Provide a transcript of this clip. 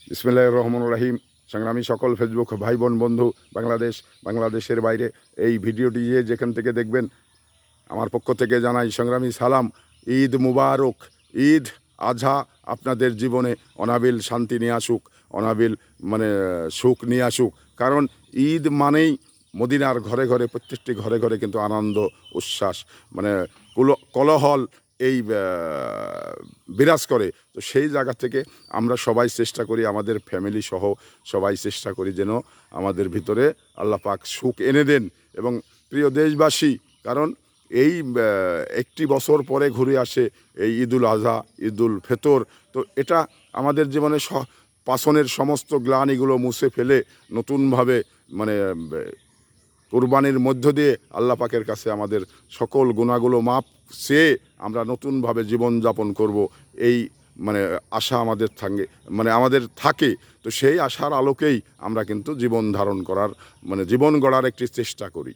বিসমিল্লাহির রহমানির রহিম। সংগ্রামী সকল ফেসবুক ভাই বোন বন্ধু, বাংলাদেশের বাইরে এই ভিডিওটি যেখান থেকে দেখবেন, আমার পক্ষ থেকে জানাই সংগ্রামী সালাম। ঈদ মুবারক। ঈদ আজহা আপনাদের জীবনে অনাবিল শান্তি নিয়ে আসুক, অনাবিল সুখ নিয়ে আসুক। কারণ ঈদ মানেই মদিনার ঘরে ঘরে, প্রত্যেকটি ঘরে ঘরে কিন্তু আনন্দ উচ্ছ্বাস, মানে কোলাহল এই বিরাজ করে। তো সেই জায়গা থেকে আমরা সবাই চেষ্টা করি, আমাদের ফ্যামিলি সহ সবাই চেষ্টা করি যেন আমাদের ভিতরে আল্লাহ পাক সুখ এনে দেন। এবং প্রিয় দেশবাসী, কারণ এই একটি বছর পরে ঘুরে আসে এই ঈদুল আজহা, ঈদুল ফেতর। তো এটা আমাদের জীবনে পাছনের সমস্ত গ্লানিগুলো মুছে ফেলে নতুনভাবে মানে কুরবানির মধ্য দিয়ে আল্লাহ পাকের কাছে আমাদের সকল গুনাহগুলো মাপ চেয়ে আমরা নতুনভাবে জীবনযাপন করব, এই আশা আমাদের আমাদের থাকে। তো সেই আশার আলোকেই আমরা কিন্তু জীবন ধারণ করার জীবন গড়ার একটি চেষ্টা করি।